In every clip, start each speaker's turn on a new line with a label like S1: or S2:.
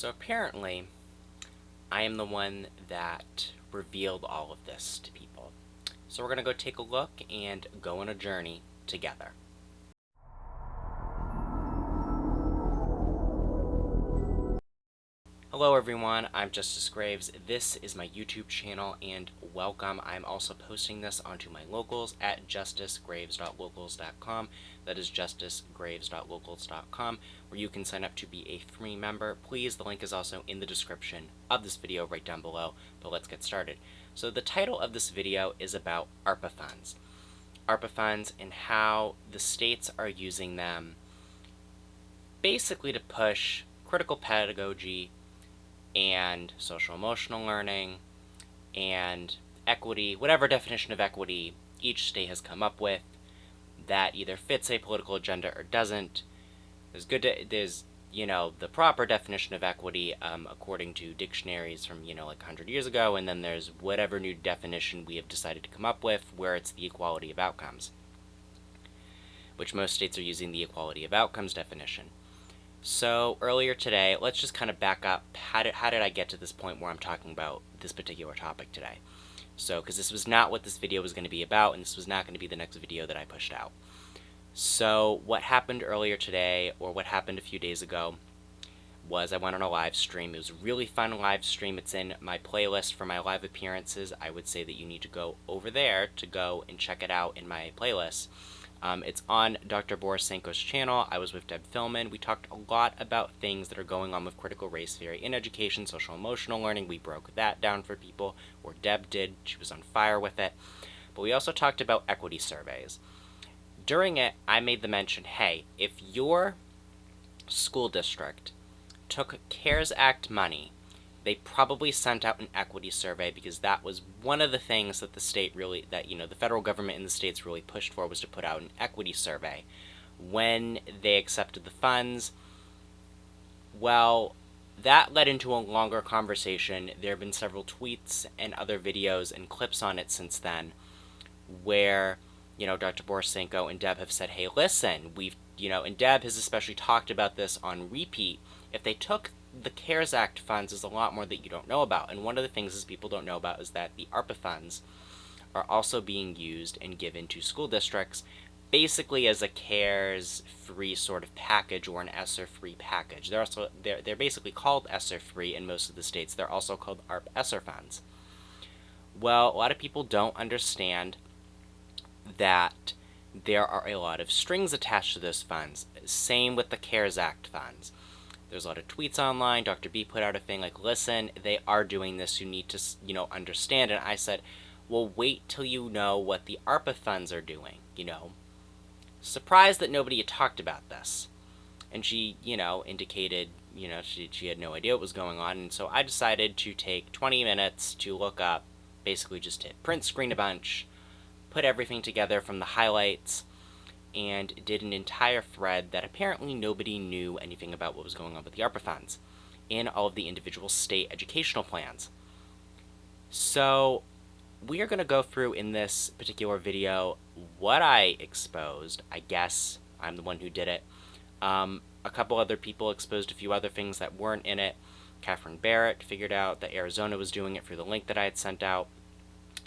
S1: So apparently, I am the one that revealed all of this to people. So we're going to go take a look and go on a journey together. Hello everyone, I'm Justice Graves. This is my YouTube channel and welcome. I'm also posting this onto my locals at justicegraves.locals.com. That is justicegraves.locals.com, where you can sign up to be a free member. Please, the link is also in the description of this video right down below, but let's get started. So the title of this video is about ARPA funds. ARPA funds and how the states are using them basically to push critical pedagogy and social emotional learning and equity, whatever definition of equity each state has come up with that either fits a political agenda or doesn't. There's the proper definition of equity according to dictionaries from like 100 years ago, and then there's whatever new definition we have decided to come up with where it's the equality of outcomes, which most states are using the equality of outcomes definition. So earlier today, let's just kind of back up. How did I get to this point where I'm talking about this particular topic today? So, because this was not what this video was going to be about, and this was not going to be the next video that I pushed out. So what happened earlier today, or what happened a few days ago, was I went on a live stream. It was a really fun live stream. It's in my playlist for my live appearances. I would say that you need to go over there to go and check it out in my playlist. It's on Dr. Borisenko's channel. I was with Deb Philman. We talked a lot about things that are going on with critical race theory in education, social emotional learning. We broke that down for people, or Deb did. She was on fire with it. But we also talked about equity surveys. During it, I made the mention, hey, if your school district took CARES Act money, they probably sent out an equity survey, because that was one of the things that the state really, the federal government and the states really pushed for, was to put out an equity survey. When they accepted the funds, well, that led into a longer conversation. There have been several tweets and other videos and clips on it since then where, Dr. Borisenko and Deb have said, hey, listen, and Deb has especially talked about this on repeat. If they took the CARES Act funds, is a lot more that you don't know about. And one of the things is people don't know about is that the ARPA funds are also being used and given to school districts basically as a CARES-free sort of package, or an ESSER-free package. They're basically called ESSER-free in most of the states. They're also called ARP ESSER funds. Well, a lot of people don't understand that there are a lot of strings attached to those funds. Same with the CARES Act funds. There's a lot of tweets online. Dr. B put out a thing like, listen, they are doing this. You need to, understand. And I said, well, wait till you know what the ARPA funds are doing, Surprised that nobody had talked about this. And she, indicated, she had no idea what was going on. And so I decided to take 20 minutes to look up, basically just hit print screen a bunch, put everything together from the highlights, and did an entire thread that apparently nobody knew anything about what was going on with the ARPA funds in all of the individual state educational plans. So we are going to go through in this particular video what I exposed. I guess I'm the one who did it. A couple other people exposed a few other things that weren't in it. Catherine Barrett figured out that Arizona was doing it through the link that I had sent out.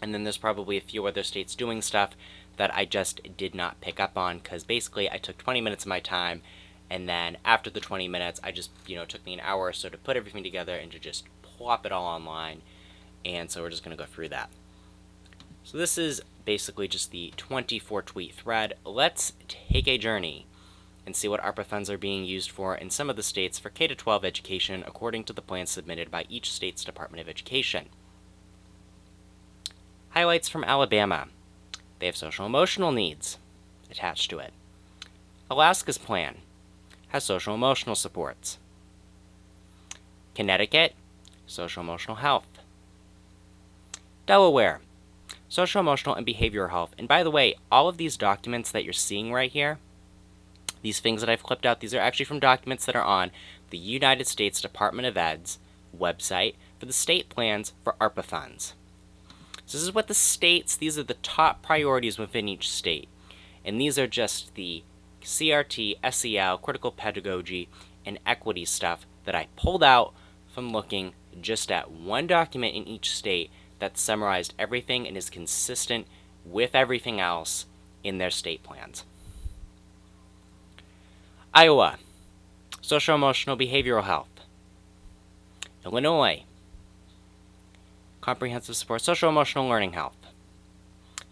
S1: And then there's probably a few other states doing stuff that I just did not pick up on, because basically I took 20 minutes of my time, and then after the 20 minutes, I just, took me an hour or so to put everything together and to just plop it all online. And so we're just going to go through that. So this is basically just the 24 tweet thread. Let's take a journey and see what ARPA funds are being used for in some of the states for K-12 education according to the plans submitted by each state's Department of Education. Highlights from Alabama. They have social emotional needs attached to it. Alaska's plan has social emotional supports. Connecticut, social emotional health. Delaware, social emotional and behavioral health. And by the way, all of these documents that you're seeing right here, these things that I've clipped out, these are actually from documents that are on the United States Department of Ed's website for the state plans for ARPA funds. So this is what the states, these are the top priorities within each state. And these are just the CRT, SEL, critical pedagogy, and equity stuff that I pulled out from looking just at one document in each state that summarized everything and is consistent with everything else in their state plans. Iowa, social emotional behavioral health. Illinois, comprehensive support, social emotional learning health.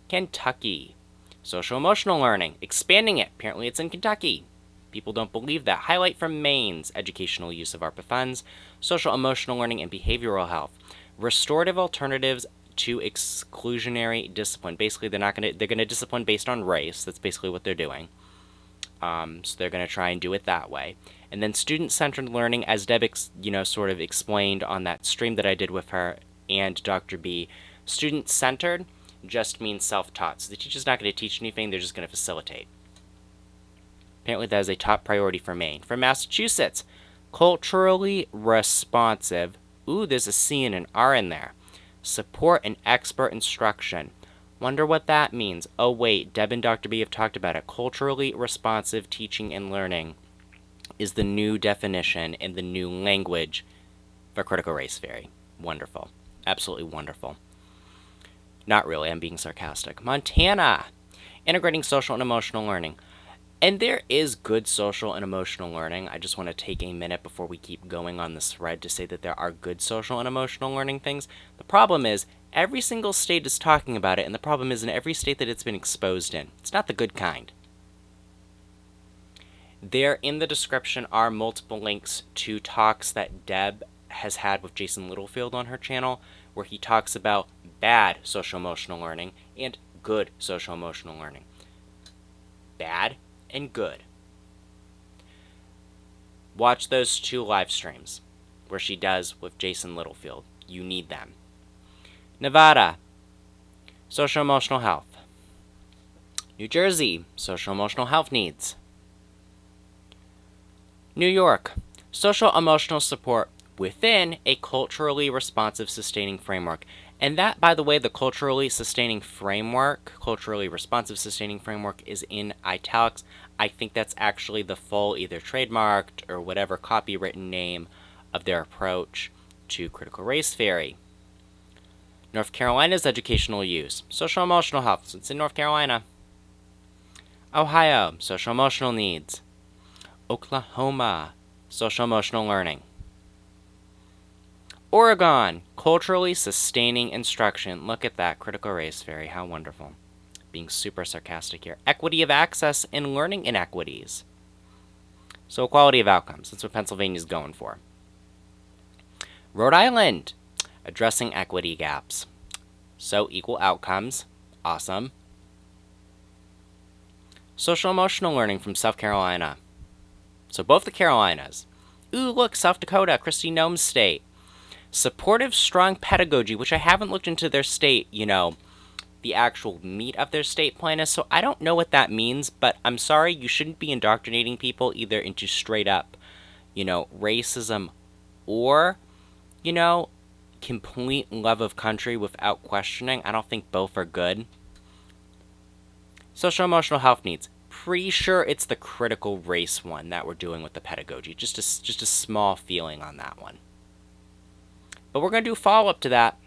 S1: Kentucky, social emotional learning, expanding it. Apparently it's in Kentucky. People don't believe that. Highlight from Maine's educational use of ARPA funds, social emotional learning and behavioral health. Restorative alternatives to exclusionary discipline. Basically, they're gonna discipline based on race. That's basically what they're doing. So they're gonna try and do it that way. And then student-centered learning, as Deb sort of explained on that stream that I did with her and Dr. B. Student-centered just means self-taught. So the teacher's not going to teach anything, they're just going to facilitate. Apparently that is a top priority for Maine. For Massachusetts, culturally responsive. Ooh, there's a C and an R in there. Support and expert instruction. Wonder what that means. Oh wait, Deb and Dr. B have talked about it. Culturally responsive teaching and learning is the new definition and the new language for critical race theory. Wonderful. Absolutely wonderful. Not really, I'm being sarcastic. Montana, integrating social and emotional learning. And there is good social and emotional learning. I just want to take a minute before we keep going on this thread to say that there are good social and emotional learning things. The problem is, every single state is talking about it, and the problem is in every state that it's been exposed in. It's not the good kind. There in the description are multiple links to talks that Deb has had with Jason Littlefield on her channel, where he talks about bad social-emotional learning and good social-emotional learning. Bad and good. Watch those 2 live streams where she does with Jason Littlefield. You need them. Nevada, social-emotional health. New Jersey, social-emotional health needs. New York, social-emotional support within a culturally responsive sustaining framework. And that, by the way, the culturally responsive sustaining framework is in italics. I think that's actually the full either trademarked or whatever copywritten name of their approach to critical race theory. North Carolina's educational use, social emotional health, so it's in North Carolina. Ohio, social emotional needs. Oklahoma, social emotional learning. Oregon, culturally sustaining instruction. Look at that, critical race theory, how wonderful. Being super sarcastic here. Equity of access and learning inequities. So equality of outcomes, that's what Pennsylvania's going for. Rhode Island, addressing equity gaps. So equal outcomes, awesome. Social emotional learning from South Carolina. So both the Carolinas. Ooh, look, South Dakota, Kristi Noem's state. Supportive, strong pedagogy, which I haven't looked into their state, the actual meat of their state plan is, so I don't know what that means, but I'm sorry, you shouldn't be indoctrinating people either into straight up, racism or, complete love of country without questioning. I don't think both are good. Social emotional health needs. Pretty sure it's the critical race one that we're doing with the pedagogy. Just a small feeling on that one. But we're going to do follow-up to that.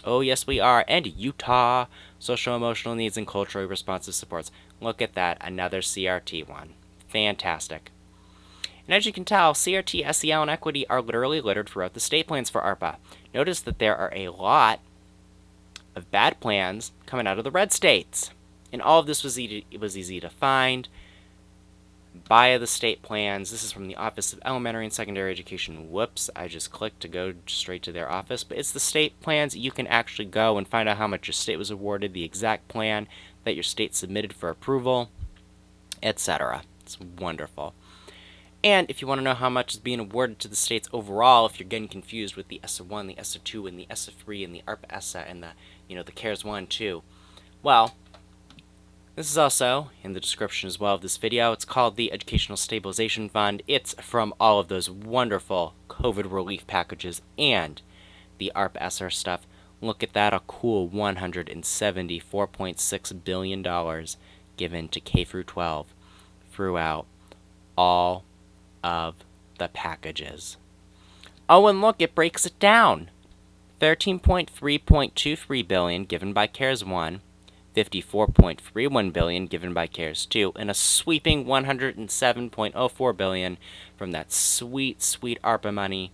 S1: Oh, yes, we are. And Utah, social emotional needs and culturally responsive supports. Look at that, another CRT one. Fantastic. And as you can tell, CRT, SEL, and equity are literally littered throughout the state plans for ARPA. Notice that there are a lot of bad plans coming out of the red states. And all of this was easy to find via the state plans. This is from the Office of Elementary and Secondary Education. Whoops, I just clicked to go straight to their office. But it's the state plans. You can actually go and find out how much your state was awarded, the exact plan that your state submitted for approval, etc. It's wonderful. And if you want to know how much is being awarded to the states overall, if you're getting confused with the ESSER 1, the ESSER 2, and the ESSER 3, and the ARP ESSER, and the CARES 1, 2, well, this is also in the description as well of this video. It's called the Educational Stabilization Fund. It's from all of those wonderful COVID relief packages and the ARP ESSER stuff. Look at that, a cool $174.6 billion given to K-12 throughout all of the packages. Oh, and look, it breaks it down. 13.3.23 billion given by CARES 1, 54.31 billion given by CARES 2, and a sweeping 107.04 billion from that sweet, sweet ARPA money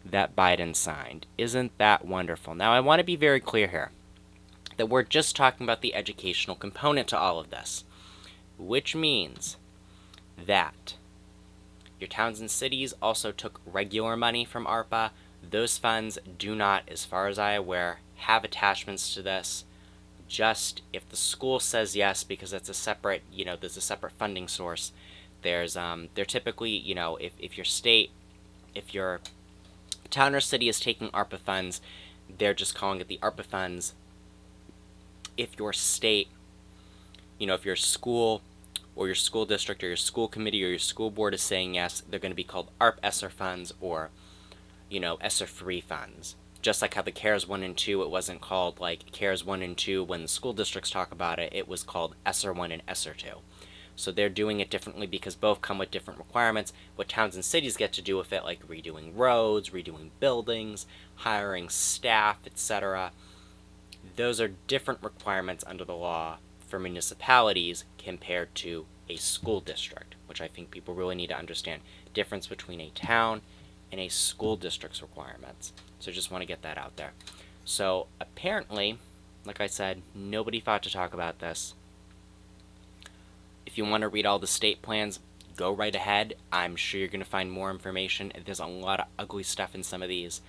S1: that Biden signed. Isn't that wonderful? Now, I want to be very clear here that we're just talking about the educational component to all of this, which means that your towns and cities also took regular money from ARPA. Those funds do not, as far as I'm aware, have attachments to this. Just if the school says yes, because that's a separate, there's a separate funding source. They're typically, if your town or city is taking ARPA funds, they're just calling it the ARPA funds. If your state, if your school or your school district or your school committee or your school board is saying yes, they're going to be called ARP ESSER funds or, ESSER 3 funds. Just like how the CARES 1 and 2, it wasn't called like CARES 1 and 2 when the school districts talk about it, it was called ESSER 1 and ESSER 2. So they're doing it differently because both come with different requirements. What towns and cities get to do with it, like redoing roads, redoing buildings, hiring staff, etc., those are different requirements under the law for municipalities compared to a school district, which I think people really need to understand. Difference between a town and a school district's requirements. So just want to get that out there. So apparently, like I said, nobody thought to talk about this. If you want to read all the state plans, go right ahead. I'm sure you're going to find more information. There's a lot of ugly stuff in some of these.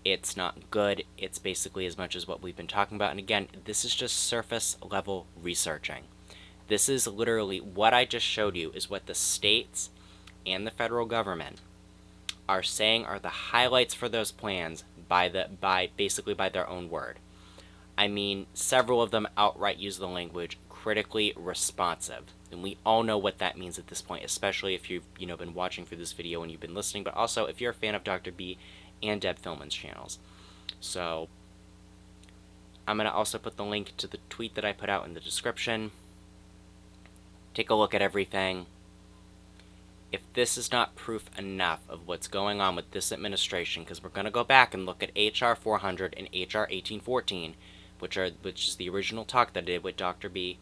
S1: It's not good. It's basically as much as what we've been talking about. And again, this is just surface level researching. This is literally what I just showed you is what the states and the federal government are saying are the highlights for those plans basically by their own word. I mean, several of them outright use the language critically responsive. And we all know what that means at this point, especially if you've been watching for this video and you've been listening, but also if you're a fan of Dr. B and Deb Philman's channels. So I'm going to also put the link to the tweet that I put out in the description. Take a look at everything. If this is not proof enough of what's going on with this administration, because we're going to go back and look at HR 400 and HR 1814, which is the original talk that I did with Dr. B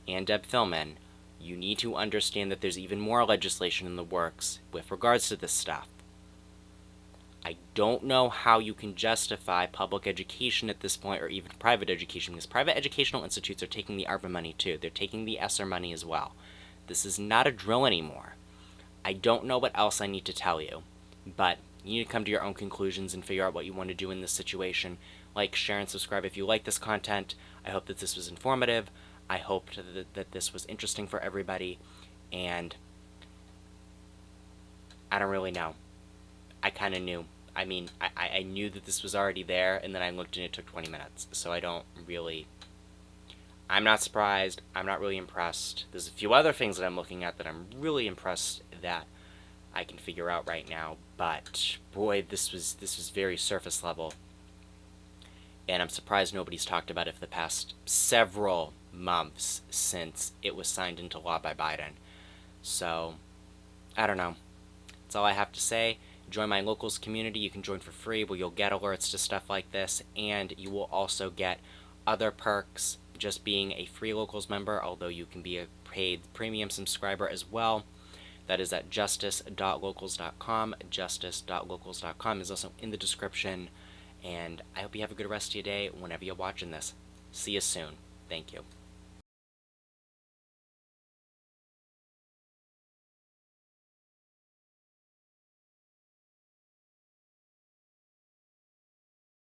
S1: and Deb Philman, you need to understand that there's even more legislation in the works with regards to this stuff. I don't know how you can justify public education at this point, or even private education, because private educational institutes are taking the ARPA money too. They're taking the ESSER money as well. This is not a drill anymore. I don't know what else I need to tell you, but you need to come to your own conclusions and figure out what you want to do in this situation. Like, share, and subscribe if you like this content. I hope that this was informative. I hope that this was interesting for everybody, and I don't really know. I kind of knew. I mean, I knew that this was already there, and then I looked and it took 20 minutes, so I'm not surprised. I'm not really impressed. There's a few other things that I'm looking at that I'm really impressed that I can figure out right now, but boy, this was very surface level, and I'm surprised nobody's talked about it for the past several months since it was signed into law by Biden. So, I don't know. That's all I have to say. Join my locals community. You can join for free, where you'll get alerts to stuff like this, and you will also get other perks just being a free locals member, although you can be a paid premium subscriber as well. That is at justice.locals.com. Justice.locals.com is also in the description, and I hope you have a good rest of your day whenever you're watching this. See you soon. Thank you.